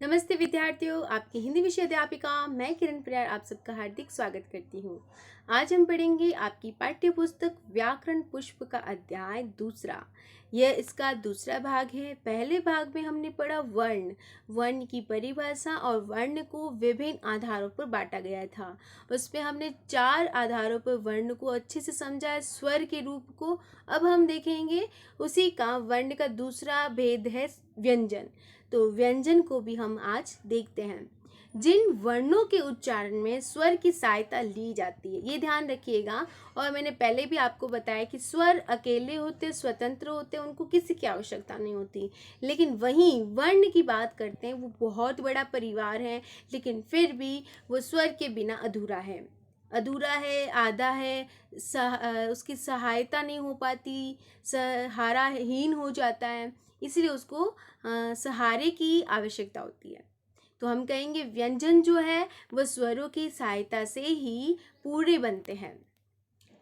नमस्ते विद्यार्थियों, आपकी हिंदी विषय अध्यापिका मैं किरण प्रियार आप सबका हार्दिक स्वागत करती हूँ। आज हम पढ़ेंगे आपकी पाठ्य पुस्तक व्याकरण पुष्प का अध्याय दूसरा। यह इसका दूसरा भाग है। पहले भाग में हमने पढ़ा वर्ण, वर्ण की परिभाषा और वर्ण को विभिन्न आधारों पर बांटा गया था। उसमें हमने 4 आधारों पर वर्ण को अच्छे से समझा, स्वर के रूप को। अब हम देखेंगे उसी का वर्ण का दूसरा भेद है व्यंजन। तो व्यंजन को भी हम आज देखते हैं। जिन वर्णों के उच्चारण में स्वर की सहायता ली जाती है, ये ध्यान रखिएगा। और मैंने पहले भी आपको बताया कि स्वर अकेले होते, स्वतंत्र होते, उनको किसी की आवश्यकता नहीं होती। लेकिन वहीं वर्ण की बात करते हैं, वो बहुत बड़ा परिवार है, लेकिन फिर भी वो स्वर के बिना अधूरा है। अधूरा है, आधा है, उसकी सहायता नहीं हो पाती, सहाराहीन हो जाता है, इसलिए उसको सहारे की आवश्यकता होती है। तो हम कहेंगे व्यंजन जो है वह स्वरों की सहायता से ही पूरे बनते हैं।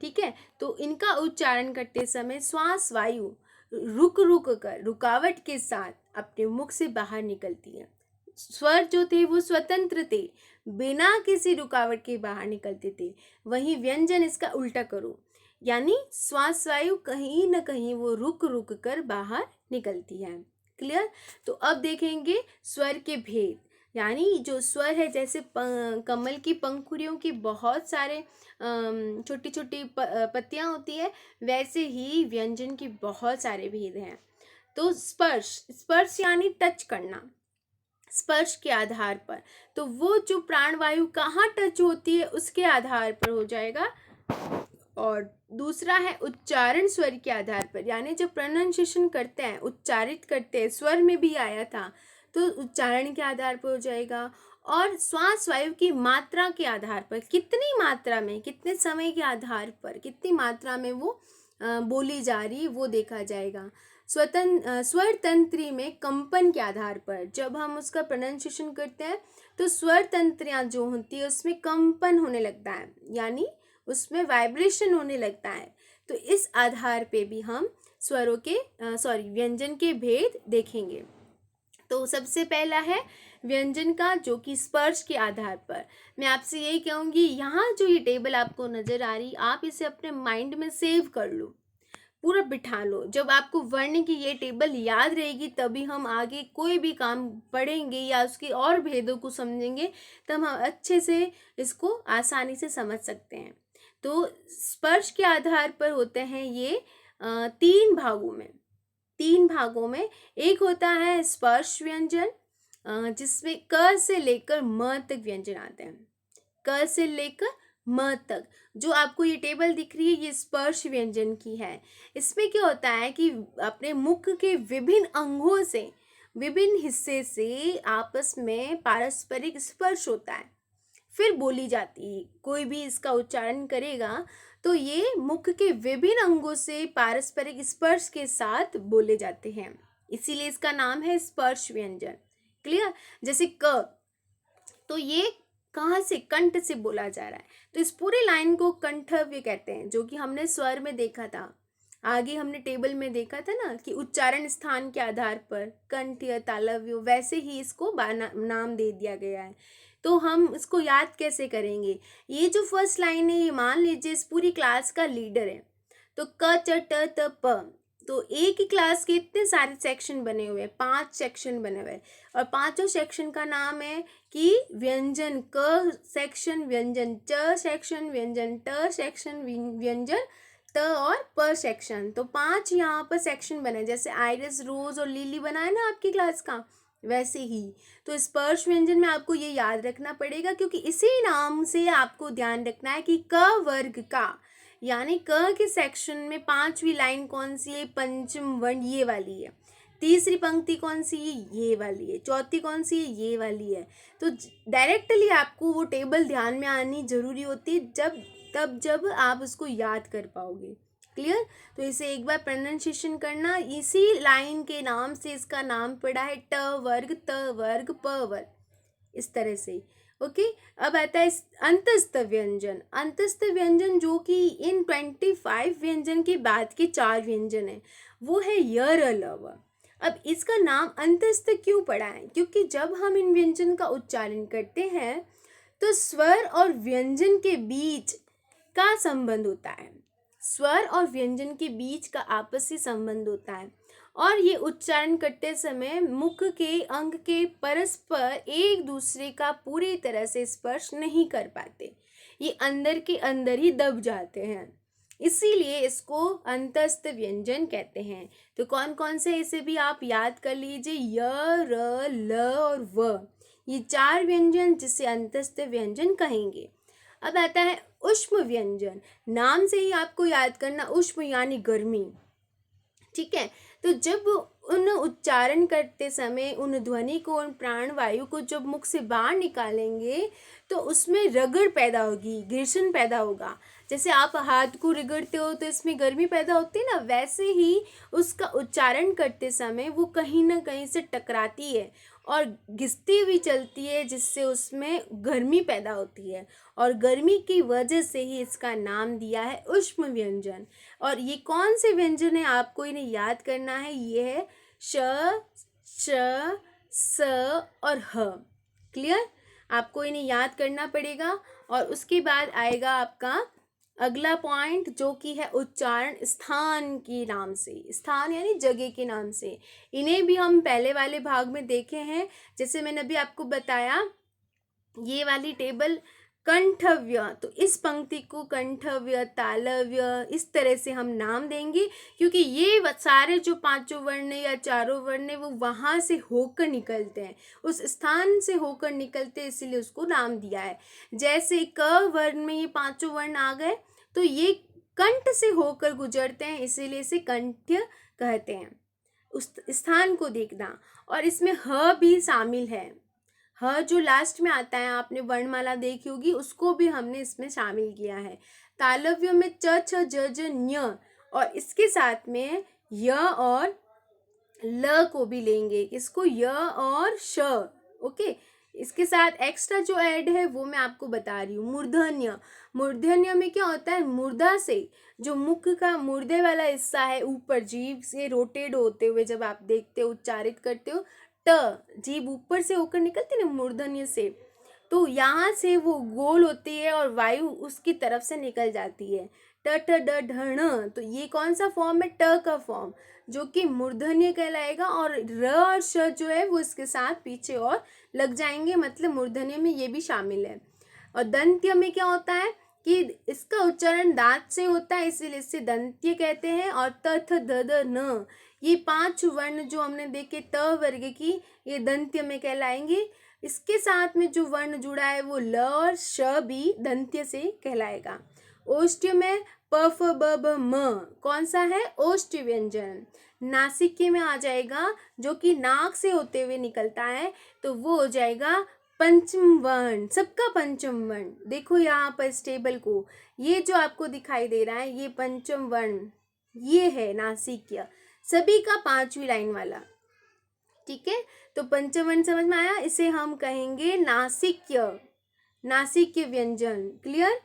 ठीक है, तो इनका उच्चारण करते समय श्वास वायु रुक रुक कर रुकावट के साथ अपने मुख से बाहर निकलती है। स्वर जो थे वो स्वतंत्र थे, बिना किसी रुकावट के बाहर निकलते थे। वहीं व्यंजन इसका उल्टा करो, यानी श्वास वायु कहीं ना कहीं वो रुक रुक कर बाहर निकलती है। क्लियर? तो अब देखेंगे स्वर के भेद, यानी जो स्वर है, जैसे कमल की पंखुड़ियों की बहुत सारे छोटी छोटी पत्तियां होती है, वैसे ही व्यंजन की बहुत सारे भेद हैं। तो स्पर्श, स्पर्श यानी टच करना, स्पर्श के आधार पर, तो वो जो प्राणवायु कहाँ टच होती है उसके आधार पर हो जाएगा। और दूसरा है उच्चारण स्वर के आधार पर, यानी जब प्रोनाउंसिएशन करते हैं, उच्चारित करते हैं, स्वर में भी आया था तो उच्चारण के आधार पर हो जाएगा। और श्वास वायु की मात्रा के आधार पर, कितनी मात्रा में, कितने समय के आधार पर, कितनी मात्रा में वो बोली जा रही, वो देखा जाएगा। स्वर तंत्री में कंपन के आधार पर, जब हम उसका प्रोनाउंसिएशन करते हैं तो स्वर तंत्रियाँ जो होती है उसमें कंपन होने लगता है, यानी उसमें वाइब्रेशन होने लगता है। तो इस आधार पे भी हम स्वरों के व्यंजन के भेद देखेंगे। तो सबसे पहला है व्यंजन का, जो कि स्पर्श के आधार पर। मैं आपसे यही कहूँगी, यहाँ जो ये टेबल आपको नजर आ रही, आप इसे अपने माइंड में सेव कर लो, पूरा बिठा लो। जब आपको वर्ण की ये टेबल याद रहेगी तभी हम आगे कोई भी काम पढ़ेंगे या उसके और भेदों को समझेंगे, तब हम अच्छे से इसको आसानी से समझ सकते हैं। तो स्पर्श के आधार पर होते हैं ये 3 भागों में। 3 भागों में एक होता है स्पर्श व्यंजन, जिसमें क से लेकर म तक व्यंजन आते हैं। क से लेकर म तक जो आपको ये टेबल दिख रही है, ये स्पर्श व्यंजन की है। इसमें क्या होता है कि अपने मुख के विभिन्न अंगों से, विभिन्न हिस्से से आपस में पारस्परिक स्पर्श होता है, फिर बोली जाती है। कोई भी इसका उच्चारण करेगा तो ये मुख के विभिन्न अंगों से पारस्परिक स्पर्श के साथ बोले जाते हैं, इसीलिए इसका नाम है स्पर्श व्यंजन। क्लियर? जैसे क, तो ये कहाँ से, कंठ से बोला जा रहा है, तो इस पूरे लाइन को कंठव्य कहते हैं, जो कि हमने स्वर में देखा था। आगे हमने टेबल में देखा था ना कि उच्चारण स्थान के आधार पर कंठ या तालव्य, वैसे ही इसको नाम दे दिया गया है। तो हम इसको याद कैसे करेंगे? ये जो फर्स्ट लाइन है, ये मान लीजिए इस पूरी क्लास का लीडर है। तो क च ट त प, तो एक ही क्लास के इतने सारे सेक्शन बने हुए हैं, 5 सेक्शन बने हुए हैं, और पांचों सेक्शन का नाम है कि व्यंजन क सेक्शन, व्यंजन च सेक्शन, व्यंजन ट सेक्शन, व्यंजन त और प सेक्शन। तो 5 यहाँ पर सेक्शन बने, जैसे आइरिस, रोज और लिली बना है ना आपकी क्लास का, वैसे ही। तो स्पर्श व्यंजन में आपको ये याद रखना पड़ेगा, क्योंकि इसी नाम से आपको ध्यान रखना है कि क वर्ग का, यानी क के सेक्शन में 5वीं लाइन कौन सी है? पंचम वर्ण ये वाली है। तीसरी पंक्ति कौन सी है? ये वाली है। चौथी कौन सी है? ये वाली है। तो डायरेक्टली आपको वो टेबल ध्यान में आनी जरूरी होती है, जब आप उसको याद कर पाओगे। क्लियर? तो इसे एक बार प्रोनाउंसिएशन करना, इसी लाइन के नाम से इसका नाम पड़ा है ट वर्ग, त वर्ग, प वर्ग, इस तरह से। ओके, अब आता है अंतस्थ व्यंजन। अंतस्थ व्यंजन जो कि इन 25 व्यंजन के बाद के 4 व्यंजन है, वो है यर, लव। अब इसका नाम अंतस्थ क्यों पड़ा है? क्योंकि जब हम इन व्यंजन का उच्चारण करते हैं तो स्वर और व्यंजन के बीच का संबंध होता है। स्वर और व्यंजन के बीच का आपसी संबंध होता है और ये उच्चारण करते समय मुख के अंग के परस्पर एक दूसरे का पूरी तरह से स्पर्श नहीं कर पाते, ये अंदर के अंदर ही दब जाते हैं, इसीलिए इसको अंतस्थ व्यंजन कहते हैं। तो कौन कौन से इसे भी आप याद कर लीजिए, य, र, ल और व, ये 4 व्यंजन जिसे अंतस्थ व्यंजन कहेंगे। अब आता है उष्म व्यंजन। नाम से ही आपको याद करना, उष्म यानी गर्मी, ठीक है। तो जब उन उच्चारण करते समय उन ध्वनि को, उन प्राण वायु को जब मुख से बाहर निकालेंगे तो उसमें रगड़ पैदा होगी, घर्षण पैदा होगा। जैसे आप हाथ को रगड़ते हो तो इसमें गर्मी पैदा होती है ना, वैसे ही उसका उच्चारण करते समय वो कहीं ना कहीं से टकराती है और घिसती हुई चलती है, जिससे उसमें गर्मी पैदा होती है और गर्मी की वजह से ही इसका नाम दिया है उष्म व्यंजन। और ये कौन से व्यंजन है आपको इन्हें याद करना है, ये है श, श, स और ह। क्लियर? आपको इन्हें याद करना पड़ेगा। और उसके बाद आएगा आपका अगला पॉइंट जो कि है उच्चारण स्थान के नाम से। स्थान यानी जगह के नाम से। इन्हें भी हम पहले वाले भाग में देखे हैं। जैसे मैंने अभी आपको बताया, ये वाली टेबल कंठव्य, तो इस पंक्ति को कंठव्य, तालव्य, इस तरह से हम नाम देंगे, क्योंकि ये सारे जो 5 वर्ण या 4 वर्ण वो वहाँ से होकर निकलते हैं, उस स्थान से होकर निकलते हैं, इसीलिए उसको नाम दिया है। जैसे क वर्ण में ये 5 वर्ण आ गए तो ये कंठ से होकर गुजरते हैं, इसीलिए इसे कंठ्य कहते हैं। उस स्थान को देखना। और इसमें ह भी शामिल है। ह जो लास्ट में आता है, आपने वर्णमाला देखी होगी, उसको भी हमने इसमें शामिल किया है। तालव्य में च, छ, ज, ज, ञ और इसके साथ में य और ल को भी लेंगे। इसको य और श, ओके। इसके साथ एक्स्ट्रा जो ऐड है वो मैं आपको बता रही हूँ। मूर्धन्य, मूर्धन्य में क्या होता है, मुर्दा से जो मुख का मुर्दे वाला हिस्सा है, ऊपर जीभ से रोटेट होते हुए जब आप देखते हो, उच्चारित करते हो, ट, जीभ ऊपर से होकर निकलती है ना मूर्धन्य से, तो यहाँ से वो गोल होती है और वायु उसकी तरफ से निकल जाती है। ट, ठ, ड, ढ, ण, तो ये कौन सा फॉर्म है, ट का फॉर्म, जो कि मूर्धन्य कहलाएगा। और र और श जो है वो इसके साथ पीछे और लग जाएंगे, मतलब मूर्धन्य में ये भी शामिल है। और दंत्य में क्या होता है कि इसका उच्चारण दांत से होता है, इसीलिए इसे दंत्य कहते हैं। और त, थ, द, द, न, ये 5 वर्ण जो हमने देखे त वर्ग की, ये दंत्य में कहलाएंगे। इसके साथ में जो वर्ण जुड़ा है वो ल और श भी दंत्य से कहलाएगा। ओष्ठ्य में प, फ, ब, भ, म कौन सा है, ओष्ठ्य व्यंजन। नासिक्य में आ जाएगा, जो कि नाक से होते हुए निकलता है, तो वो हो जाएगा पंचम वर्ण, सबका पंचम वर्ण। देखो यहाँ पर इस टेबल को, ये जो आपको दिखाई दे रहा है ये पंचम वर्ण, ये है नासिक्य, सभी का 5वीं लाइन वाला, ठीक है। तो पंचम वर्ण समझ में आया, इसे हम कहेंगे नासिक्य, नासिक्य व्यंजन। क्लियर?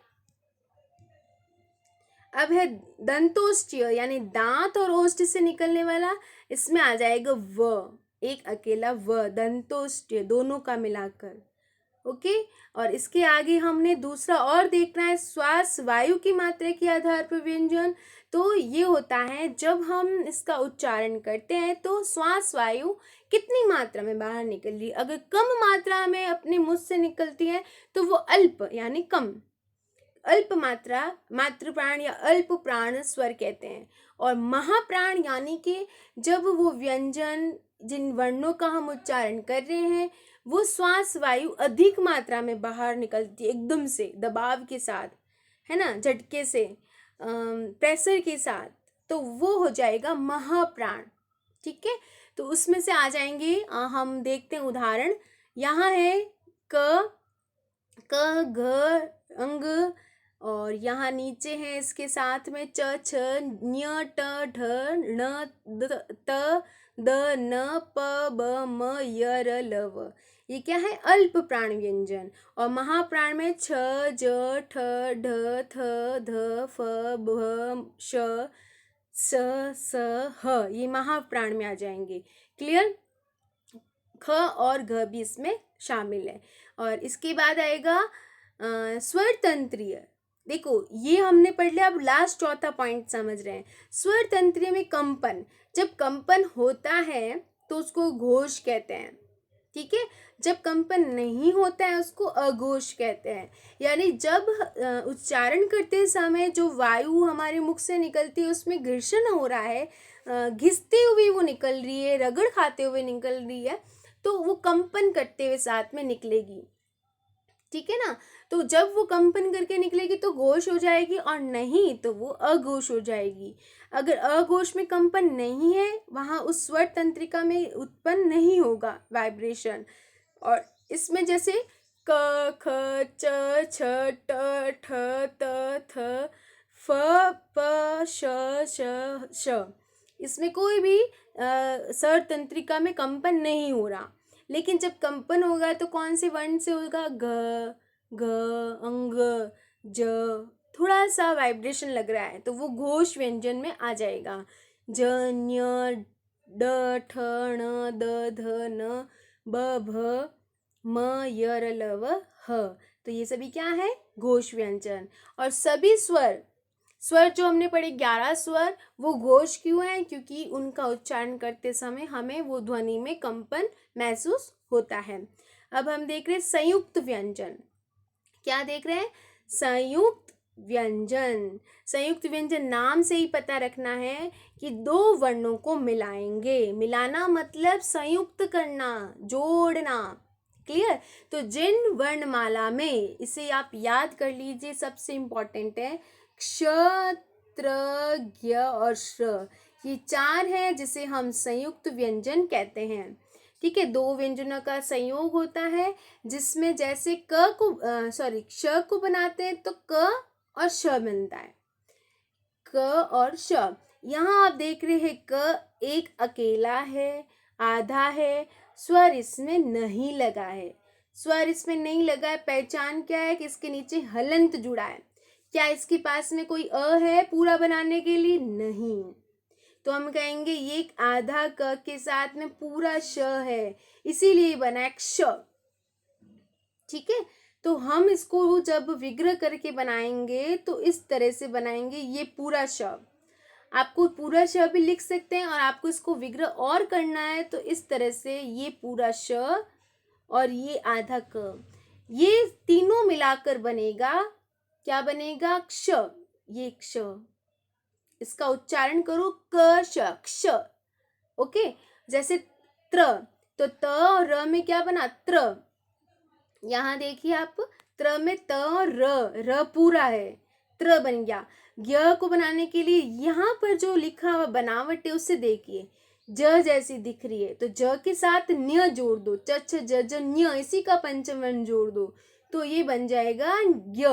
अब है दंतोष्ठ्य, यानी दांत और ओष्ठ से निकलने वाला, इसमें आ जाएगा व, एक अकेला व, दंतोष्ठ्य दोनों का मिलाकर, ओके। और इसके आगे हमने दूसरा और देखना है, श्वास वायु की मात्रा के आधार पर व्यंजन। तो ये होता है जब हम इसका उच्चारण करते हैं तो श्वास वायु कितनी मात्रा में बाहर निकल रही है, अगर कम मात्रा में अपने मुंह से निकलती है तो वो अल्प यानी कम, अल्प मात्रा, मातृ प्राण या अल्प प्राण स्वर कहते हैं। और महाप्राण यानी कि जब वो व्यंजन, जिन वर्णों का हम उच्चारण कर रहे हैं, वो श्वास वायु अधिक मात्रा में बाहर निकलती है, एकदम से दबाव के साथ, है ना, झटके से, प्रेशर के साथ, तो वो हो जाएगा महाप्राण, ठीक है। तो उसमें से आ जाएंगे, हम देखते हैं उदाहरण। यहाँ है क, क, घ, अंग, और यहाँ नीचे है इसके साथ में च, छ, ञ, ट, ढ, ण, त, द, न, प, ब, म, य, र, ल, व। ये क्या है, अल्प प्राण व्यंजन। और महाप्राण में छ, ज, ठ, ढ, थ, ध, फ, भ, श, स, स, ह, ये महाप्राण में आ जाएंगे। क्लियर? ख और घ भी इसमें शामिल है। और इसके बाद आएगा स्वर तंत्रीय। देखो ये हमने पढ़ लिया, अब लास्ट चौथा पॉइंट समझ रहे हैं। स्वर तंत्रीय में कंपन, जब कंपन होता है तो उसको घोष कहते हैं। ठीक है, जब कंपन नहीं होता है उसको अघोष कहते हैं। यानी जब उच्चारण करते समय जो वायु हमारे मुख से निकलती है उसमें घर्षण हो रहा है, घिसते हुए वो निकल रही है, रगड़ खाते हुए निकल रही है, तो वो कंपन करते हुए साथ में निकलेगी। ठीक है ना? तो जब वो कंपन करके निकलेगी तो घोष हो जाएगी, और नहीं तो वो अघोष हो जाएगी। अगर अघोष में कंपन नहीं है, वहाँ उस स्वर तंत्रिका में उत्पन्न नहीं होगा वाइब्रेशन। और इसमें जैसे क, ख, च, छ, ट, ठ, त, थ, फ, प, श, श, इसमें कोई भी स्वर तंत्रिका में कंपन नहीं हो रहा। लेकिन जब कंपन होगा तो कौन से वर्ण से होगा? घ, घ, अंग, ज, थोड़ा सा वाइब्रेशन लग रहा है तो वो घोष व्यंजन में आ जाएगा। ज, ञ, ड, ठ, ण, द, ध, न, ब, भ, म, य, र, ल, व, ह। तो ये सभी क्या है? घोष व्यंजन। और सभी स्वर जो हमने पढ़े 11 स्वर, वो घोष क्यों है? क्योंकि उनका उच्चारण करते समय हमें वो ध्वनि में कंपन महसूस होता है। अब हम देख रहे हैं संयुक्त व्यंजन। क्या देख रहे हैं? संयुक्त व्यंजन। संयुक्त व्यंजन नाम से ही पता रखना है कि दो वर्णों को मिलाएंगे। मिलाना मतलब संयुक्त करना, जोड़ना। क्लियर? तो जिन वर्णमाला में, इसे आप याद कर लीजिए, सबसे इंपॉर्टेंट है क्ष, त्र, ज्ञ और श्र, ये चार हैं जिसे हम संयुक्त व्यंजन कहते हैं। ठीक है, दो व्यंजनों का संयोग होता है जिसमें जैसे क्ष को बनाते हैं तो क और श बनता है। क और श। यहाँ आप देख रहे हैं क एक अकेला है, आधा है, स्वर इसमें नहीं लगा है। स्वर इसमें नहीं लगा है, पहचान क्या है कि इसके नीचे हलंत जुड़ा है। क्या इसके पास में कोई अ है पूरा बनाने के लिए? नहीं। तो हम कहेंगे ये एक आधा क के साथ में पूरा श है, इसीलिए बना है क्ष। ठीक है, तो हम इसको जब विग्रह करके बनाएंगे तो इस तरह से बनाएंगे, ये पूरा श। आपको पूरा श भी लिख सकते हैं, और आपको इसको विग्रह और करना है तो इस तरह से ये पूरा श और ये आधा क, ये तीनों मिलाकर बनेगा। क्या बनेगा? क्ष। ये क्ष, इसका उच्चारण करो क श, क्ष। ओके, जैसे त्र, तो त और र में क्या बना? त्र। यहाँ देखिए आप, त्र में त और र पूरा है, त्र बन गया। ज्ञ को बनाने के लिए यहाँ पर जो लिखा हुआ बनावट है उससे देखिए, ज जैसी दिख रही है तो ज के साथ न्य जोड़ दो, च छ ज ज न्य, इसी का पंचम वर्ण जोड़ दो तो ये बन जाएगा ज्ञ।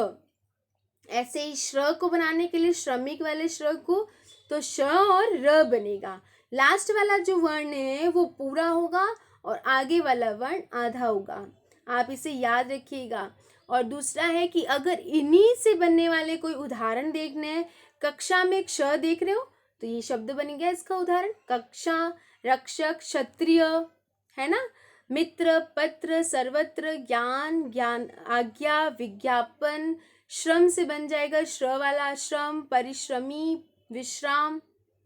ऐसे ही श्र को बनाने के लिए श्रमिक वाले श्र को तो श और र बनेगा। लास्ट वाला जो वर्ण है वो पूरा होगा और आगे वाला वर्ण आधा होगा, आप इसे याद रखिएगा। और दूसरा है कि अगर इन्हीं से बनने वाले कोई उदाहरण देखने हैं, कक्षा में क्ष देख रहे हो तो ये शब्द बन गया इसका उदाहरण, कक्षा, रक्षक, क्षत्रिय, है ना, मित्र, पत्र, सर्वत्र, ज्ञान, ज्ञान, आज्ञा, विज्ञापन, श्रम से बन जाएगा श्र वाला श्रम, परिश्रमी, विश्राम।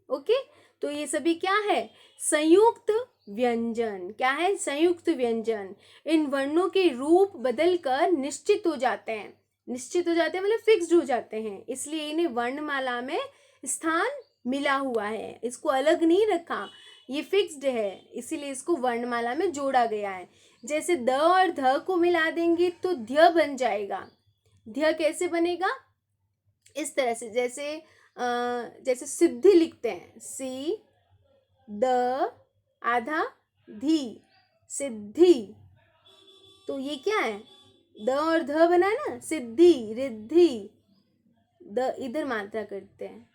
ओके, तो ये सभी क्या है? संयुक्त व्यंजन। क्या है? संयुक्त व्यंजन। इन वर्णों के रूप बदलकर निश्चित हो जाते हैं, निश्चित हो जाते हैं मतलब फिक्स्ड हो जाते हैं, इसलिए इन्हें वर्णमाला में स्थान मिला हुआ है, इसको अलग नहीं रखा, ये फिक्स्ड है, इसीलिए इसको वर्णमाला में जोड़ा गया है। जैसे द और ध को मिला देंगे तो ध्य बन जाएगा। ध्य कैसे बनेगा? इस तरह से, जैसे सिद्धि लिखते हैं, सी द आधा धी, सिद्धि। तो ये क्या है? द और ध बना ना, सिद्धि, रिद्धि, द इधर मात्रा करते हैं,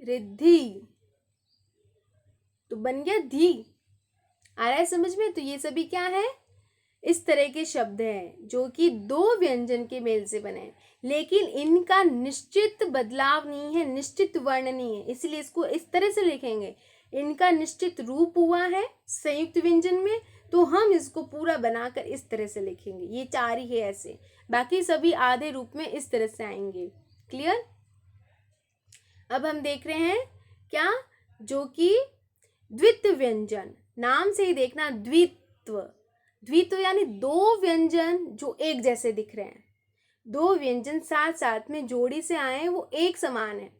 रिद्धि, तो बन गया धी। आ रहा है समझ में? तो ये सभी क्या है? इस तरह के शब्द हैं जो कि दो व्यंजन के मेल से बने हैं, लेकिन इनका निश्चित बदलाव नहीं है, निश्चित वर्ण नहीं है, इसलिए इसको इस तरह से लिखेंगे। इनका निश्चित रूप हुआ है संयुक्त व्यंजन में, तो हम इसको पूरा बनाकर इस तरह से लिखेंगे। ये चार ही है ऐसे, बाकी सभी आधे रूप में इस तरह से आएंगे। क्लियर? अब हम देख रहे हैं क्या, जो कि द्वित्व व्यंजन, नाम से ही देखना, द्वित्व। द्वित्व यानी दो व्यंजन जो एक जैसे दिख रहे हैं, दो व्यंजन साथ साथ में जोड़ी से आए हैं, वो एक समान है।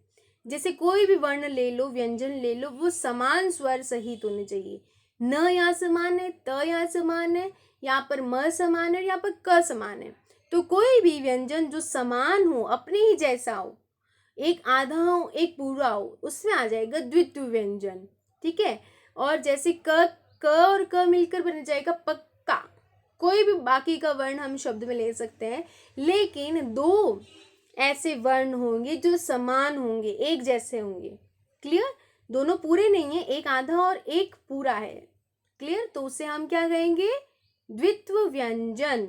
जैसे कोई भी वर्ण ले लो, व्यंजन ले लो, वो समान स्वर सहित होने चाहिए। न यहाँ समान है, त यहाँ समान है, यहाँ पर म समान है, यहाँ पर क समान है। तो कोई भी व्यंजन जो समान हो, अपने ही जैसा हो, एक आधा हो एक पूरा हो, उसमें आ जाएगा द्वित्व व्यंजन। ठीक है? और जैसे क और क मिलकर बन जाएगा पक्का। कोई भी बाकी का वर्ण हम शब्द में ले सकते हैं, लेकिन दो ऐसे वर्ण होंगे जो समान होंगे, एक जैसे होंगे। क्लियर? दोनों पूरे नहीं है, एक आधा और एक पूरा है। क्लियर? तो उसे हम क्या कहेंगे? द्वित्व व्यंजन।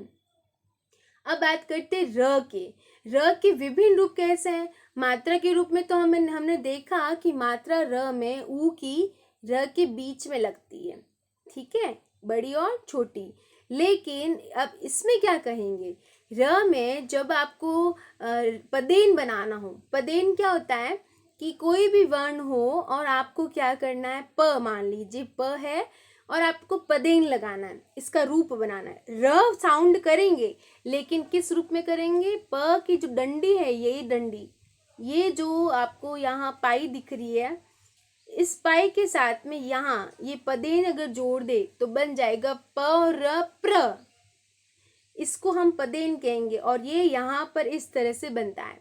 अब बात करते हैं र के। र के विभिन्न रूप कैसे हैं? मात्रा के रूप में तो हमने देखा कि मात्रा र में ऊ की र के बीच में लगती है। ठीक है? बड़ी और छोटी। लेकिन अब इसमें क्या कहेंगे? र में जब आपको पदेन बनाना हो, पदेन क्या होता है कि कोई भी वर्ण हो और आपको क्या करना है, प मान लीजिए प है और आपको पदेन लगाना है, इसका रूप बनाना है। र साउंड करेंगे, लेकिन किस रूप में करेंगे? प की जो डंडी है, यही डंडी, ये जो आपको यहाँ पाई दिख रही है, इस पाई के साथ में यहाँ ये पदेन अगर जोड़ दे तो बन जाएगा प र प्र। इसको हम पदेन कहेंगे और ये यहाँ पर इस तरह से बनता है।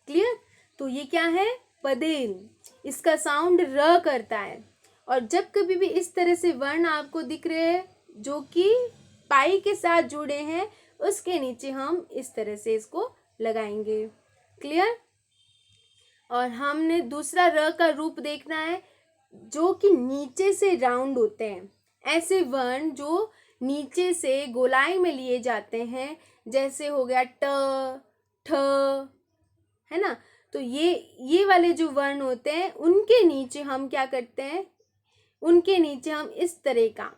क्लियर? तो ये क्या है? पदेन। इसका साउंड र करता है। और जब कभी भी इस तरह से वर्ण आपको दिख रहे हैं जो कि पाई के साथ जुड़े हैं, उसके नीचे हम इस तरह से इसको लगाएंगे। क्लियर? और हमने दूसरा र का रूप देखना है जो कि नीचे से राउंड होते हैं। ऐसे वर्ण जो नीचे से गोलाई में लिए जाते हैं, जैसे हो गया ट, ठ, है ना? तो ये वाले जो वर्ण होते हैं, उनके नीचे हम क्या करते हैं? उनके नीचे हम इस तरह का,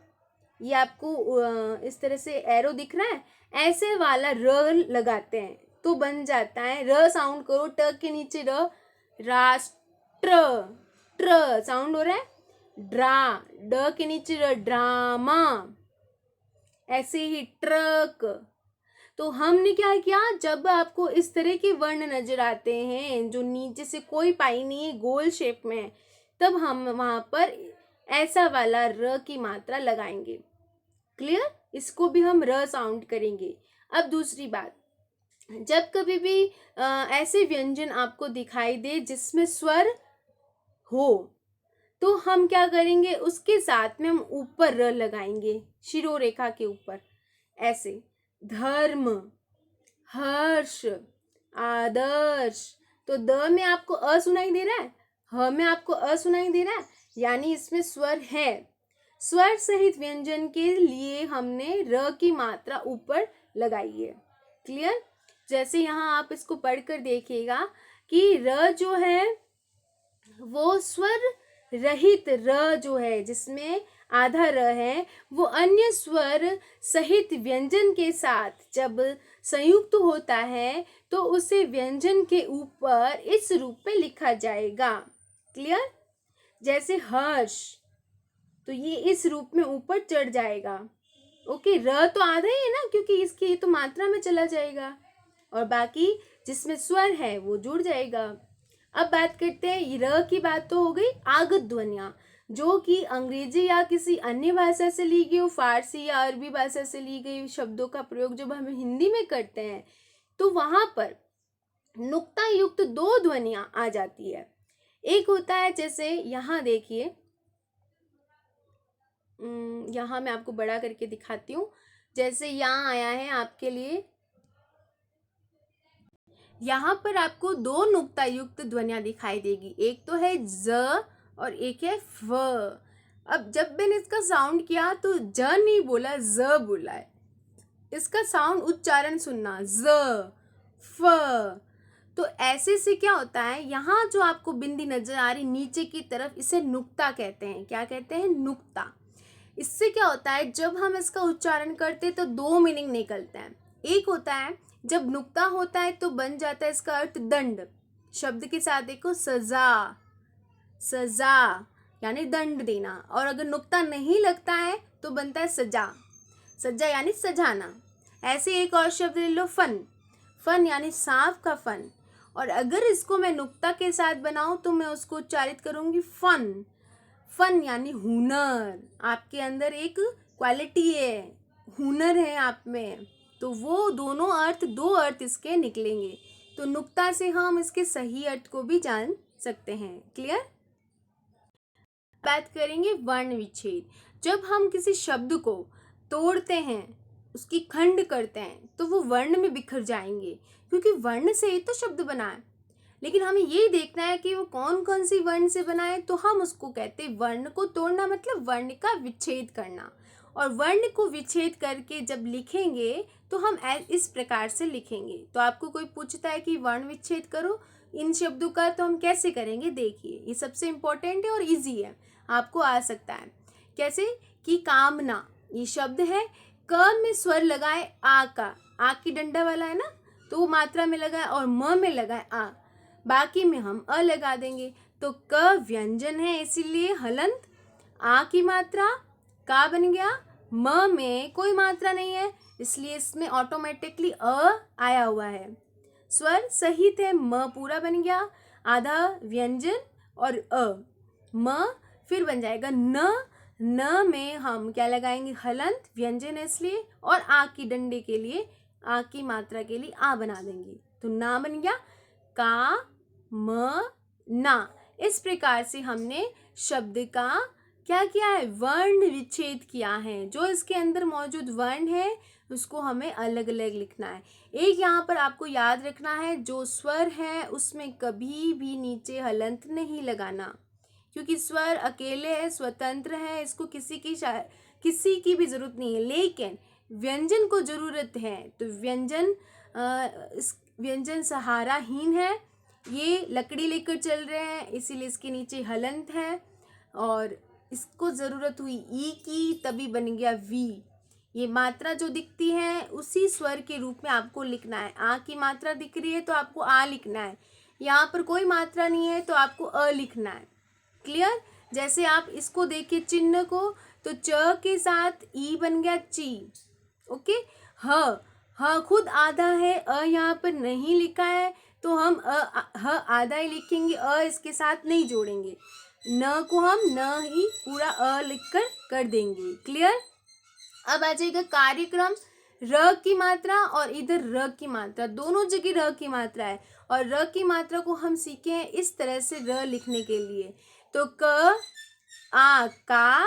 ये आपको इस तरह से एरो दिख रहा है, ऐसे वाला र लगाते हैं, तो बन जाता है, र साउंड करो, ट के नीचे र, राष्ट्र, ट्र साउंड हो रहा है, ड्रा, ड के नीचे र, ड्रामा। ऐसे ही ट्रक। तो हमने क्या किया, जब आपको इस तरह के वर्ण नजर आते हैं जो नीचे से कोई पाई नहीं है, गोल शेप में है, तब हम वहां पर ऐसा वाला र की मात्रा लगाएंगे। क्लियर? इसको भी हम र साउंड करेंगे। अब दूसरी बात, जब कभी भी ऐसे व्यंजन आपको दिखाई दे जिसमें स्वर हो, तो हम क्या करेंगे? उसके साथ में हम ऊपर र लगाएंगे, शिरोरेखा के ऊपर, ऐसे। धर्म, हर्ष, आदर्श। तो द में आपको अ सुनाई दे रहा है, ह में आपको अ सुनाई दे रहा है, यानी इसमें स्वर है। स्वर सहित व्यंजन के लिए हमने र की मात्रा ऊपर लगाई है। क्लियर? जैसे यहाँ आप इसको पढ़कर देखिएगा कि र जो है वो स्वर रहित र जो है, जिसमें आधा र है, वो अन्य स्वर सहित व्यंजन के साथ जब संयुक्त होता है तो उसे व्यंजन के ऊपर इस रूप में लिखा जाएगा। क्लियर? जैसे हर्ष, तो ये इस रूप में ऊपर चढ़ जाएगा। ओके, र तो आधा ही है ना, क्योंकि इसकी तो मात्रा में चला जाएगा, और बाकी जिसमें स्वर है वो जुड़ जाएगा। अब बात करते हैं, र की बात तो हो गई। आगत ध्वनियाँ जो कि अंग्रेजी या किसी अन्य भाषा से ली गई हो, फारसी या अरबी भाषा से ली गई शब्दों का प्रयोग जब हम हिंदी में करते हैं, तो वहां पर नुक्ता युक्त दो ध्वनियाँ आ जाती है। एक होता है, जैसे यहाँ देखिए, यहाँ मैं आपको बड़ा करके दिखाती हूँ। जैसे यहाँ आया है आपके लिए, यहाँ पर आपको दो नुक्ता युक्त ध्वनियाँ दिखाई देगी, एक तो है ज और एक है फ। अब जब मैंने इसका साउंड किया तो ज नहीं बोला, ज बोला है। इसका साउंड उच्चारण सुनना, ज, फ। तो ऐसे से क्या होता है, यहाँ जो आपको बिंदी नजर आ रही नीचे की तरफ, इसे नुक्ता कहते हैं। क्या कहते हैं? नुक्ता। इससे क्या होता है, जब हम इसका उच्चारण करते हैं तो दो मीनिंग निकलते हैं। एक होता है जब नुक्ता होता है तो बन जाता है इसका अर्थ दंड। शब्द के साथ देखो, सजा, सजा यानी दंड देना। और अगर नुक्ता नहीं लगता है तो बनता है सजा, सजा यानी सजाना। ऐसे एक और शब्द ले लो, फन, फन यानी सांप का फन। और अगर इसको मैं नुक्ता के साथ बनाऊं तो मैं उसको उच्चारित करूंगी फन, फन यानी हुनर। आपके अंदर एक क्वालिटी है, हुनर है आप में, तो वो दोनों अर्थ, दो अर्थ इसके निकलेंगे। तो नुक्ता से हम इसके सही अर्थ को भी जान सकते हैं। क्लियर? बात करेंगे वर्ण विच्छेद। जब हम किसी शब्द को तोड़ते हैं, उसकी खंड करते हैं, तो वो वर्ण में बिखर जाएंगे, क्योंकि वर्ण से ही तो शब्द बना है। लेकिन हमें ये देखना है कि वो कौन कौन सी वर्ण से बना है, तो हम उसको कहते हैं वर्ण को तोड़ना, मतलब वर्ण का विच्छेद करना। और वर्ण को विच्छेद करके जब लिखेंगे तो हम इस प्रकार से लिखेंगे। तो आपको कोई पूछता है कि वर्ण विच्छेद करो इन शब्दों का, तो हम कैसे करेंगे? देखिए, ये सबसे इम्पोर्टेंट है और इजी है, आपको आ सकता है। कैसे? कि कामना, ये शब्द है, क में स्वर लगाए आ का, आ की डंडा वाला है ना, तो वो मात्रा में लगाए, और म में लगाए आ, बाकी में हम अ लगा देंगे। तो क व्यंजन है, इसीलिए हलंत, आ की मात्रा, का बन गया, म में कोई मात्रा नहीं है, इसलिए इसमें ऑटोमेटिकली अ आया हुआ है। स्वर सहित है, म पूरा बन गया, आधा व्यंजन और अ, म फिर बन जाएगा न, न में हम क्या लगाएंगे? हलंत, व्यंजन है इसलिए, और आ की डंडे के लिए, आ की मात्रा के लिए आ बना देंगे, तो ना बन गया, का म ना। इस प्रकार से हमने शब्द का क्या किया है? वर्ण विच्छेद किया है। जो इसके अंदर मौजूद वर्ण है उसको हमें अलग अलग लिखना है। एक यहाँ पर आपको याद रखना है, जो स्वर है उसमें कभी भी नीचे हलंत नहीं लगाना, क्योंकि स्वर अकेले है, स्वतंत्र है, इसको किसी की भी जरूरत नहीं है। लेकिन व्यंजन को जरूरत है, तो इस व्यंजन सहाराहीन है, ये लकड़ी लेकर चल रहे हैं, इसीलिए इसके नीचे हलंत है, और इसको ज़रूरत हुई ई की, तभी बन गया वी। ये मात्रा जो दिखती है उसी स्वर के रूप में आपको लिखना है। आ की मात्रा दिख रही है तो आपको आ लिखना है, यहाँ पर कोई मात्रा नहीं है तो आपको अ लिखना है। क्लियर? जैसे आप इसको देखिए चिन्ह को, तो च के साथ ई बन गया ची। ओके, ह खुद आधा है, अ यहाँ पर नहीं लिखा है, तो हम ह आधा ही लिखेंगे, अ इसके साथ नहीं जोड़ेंगे। न को हम न ही पूरा अ लिखकर कर देंगे। क्लियर? अब आ जाएगा कार्यक्रम। र की मात्रा और इधर र की मात्रा, दोनों जगह र की मात्रा है, और र की मात्रा को हम सीखे हैं इस तरह से र लिखने के लिए। तो क आ का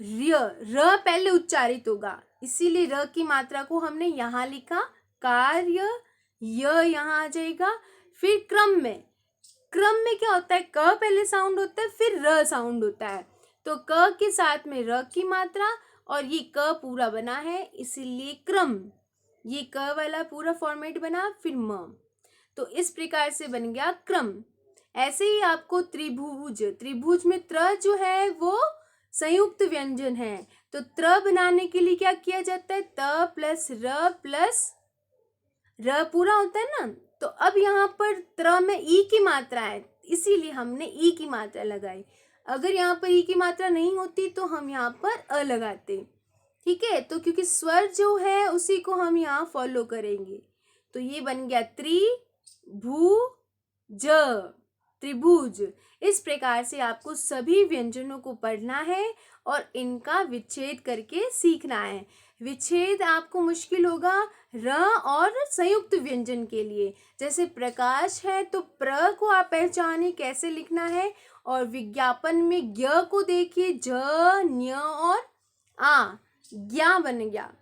र्य, र पहले उच्चारित होगा, इसीलिए र की मात्रा को हमने यहाँ लिखा, कार्य, य यहाँ आ जाएगा। फिर क्रम में, क्रम में क्या होता है? क पहले साउंड होता है, फिर र साउंड होता है, तो क के साथ में र की मात्रा, और ये क पूरा बना है इसीलिए क्रम, ये क वाला पूरा फॉर्मेट बना, फिर म, तो इस प्रकार से बन गया क्रम। ऐसे ही आपको त्रिभुज, त्रिभुज में त्र जो है वो संयुक्त व्यंजन है, तो त्र बनाने के लिए क्या किया जाता है? त प्लस र पूरा होता है ना, तो अब यहाँ पर त्र में ई की मात्रा है, इसीलिए हमने ई की मात्रा लगाई। अगर यहाँ पर ई की मात्रा नहीं होती तो हम यहाँ पर अ लगाते। ठीक है, तो क्योंकि स्वर जो है उसी को हम यहाँ फॉलो करेंगे, तो ये बन गया त्रिभुज, त्रिभुज। इस प्रकार से आपको सभी व्यंजनों को पढ़ना है और इनका विच्छेद करके सीखना है। विच्छेद आपको मुश्किल होगा र और संयुक्त व्यंजन के लिए। जैसे प्रकाश है तो प्र को आप पहचाने कैसे लिखना है, और विज्ञापन में ज्ञ को देखिए, ज, न्य और आ, ज्ञा बन गया।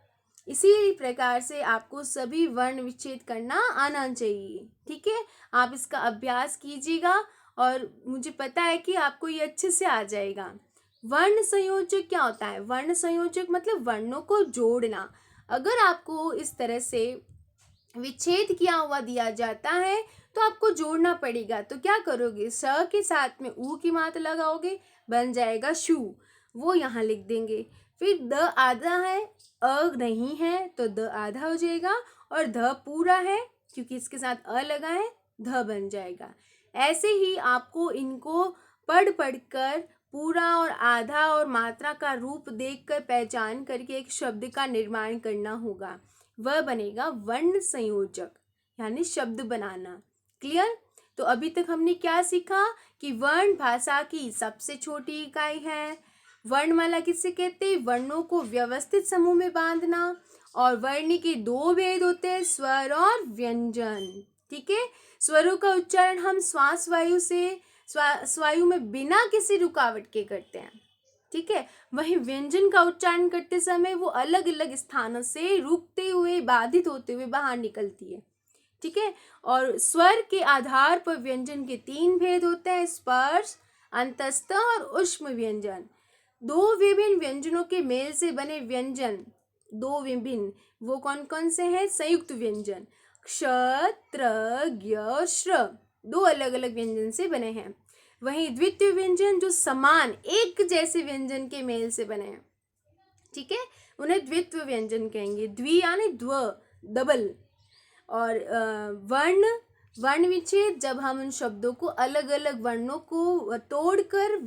इसी प्रकार से आपको सभी वर्ण विच्छेद करना आना चाहिए। ठीक है, आप इसका अभ्यास कीजिएगा और मुझे पता है कि आपको ये अच्छे से आ जाएगा। वर्ण संयोजक क्या होता है? वर्ण संयोजक मतलब वर्णों को जोड़ना। अगर आपको इस तरह से विच्छेद किया हुआ दिया जाता है तो आपको जोड़ना पड़ेगा। तो क्या करोगे, स के साथ में ऊ की मात्रा लगाओगे, बन जाएगा शू, वो यहाँ लिख देंगे। फिर द आधा है, अ नहीं है तो द आधा हो जाएगा, और ध पूरा है क्योंकि इसके साथ अ लगा है, ध बन जाएगा। ऐसे ही आपको इनको पढ़ पढ़ कर पूरा और आधा और मात्रा का रूप देखकर पहचान करके एक शब्द का निर्माण करना होगा। वह बनेगा वर्ण संयोजक, यानी शब्द बनाना। क्लियर? तो अभी तक हमने क्या सीखा कि वर्ण भाषा की सबसे छोटी इकाई है। वर्णमाला किसे कहते हैं? वर्णों को व्यवस्थित समूह में बांधना। और वर्ण के दो भेद होते हैं, स्वर और व्यंजन। ठीक है, स्वरों का उच्चारण हम श्वास वायु से स्वायु में बिना किसी रुकावट के करते हैं। ठीक है, वहीं व्यंजन का उच्चारण करते समय वो अलग अलग स्थानों से रुकते हुए, बाधित होते हुए बाहर निकलती है। ठीक है, और स्वर के आधार पर व्यंजन के तीन भेद होते हैं, स्पर्श, अंतस्थ और ऊष्म व्यंजन। दो विभिन्न व्यंजनों के मेल से बने व्यंजन, दो विभिन्न, वो कौन कौन से हैं? संयुक्त व्यंजन, क्ष, त्र, ज्ञ, श्र, दो अलग अलग व्यंजन से बने हैं। वहीं द्वितीय व्यंजन जो समान एक जैसे व्यंजन के मेल से बने हैं, ठीक है, उन्हें द्वित्व व्यंजन कहेंगे। द्वि यानी द्व, डबल। और वर्ण विच्छेद, जब हम उन शब्दों को अलग अलग वर्णों को तोड़कर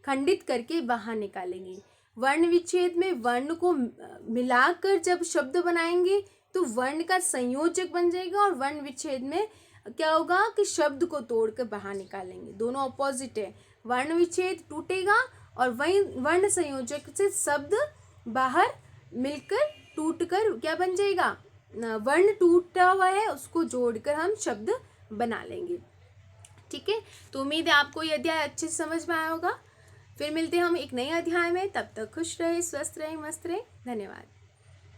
खंडित करके बाहर निकालेंगे। वर्ण विच्छेद में वर्ण को मिलाकर जब शब्द बनाएंगे तो वर्ण का संयोजक बन जाएगा, और वर्ण विच्छेद में क्या होगा कि शब्द को तोड़कर बाहर निकालेंगे। दोनों ऑपोजिट है, वर्ण विच्छेद टूटेगा और वही वर्ण संयोजक से शब्द बाहर मिलकर टूटकर क्या बन जाएगा? वर्ण टूटा हुआ है उसको जोड़कर हम शब्द बना लेंगे। ठीक है, तो उम्मीद है आपको यह अध्याय अच्छे से समझ में आया होगा। फिर मिलते हैं हम एक नए अध्याय में, तब तक खुश रहे, स्वस्थ रहे, मस्त रहे। धन्यवाद।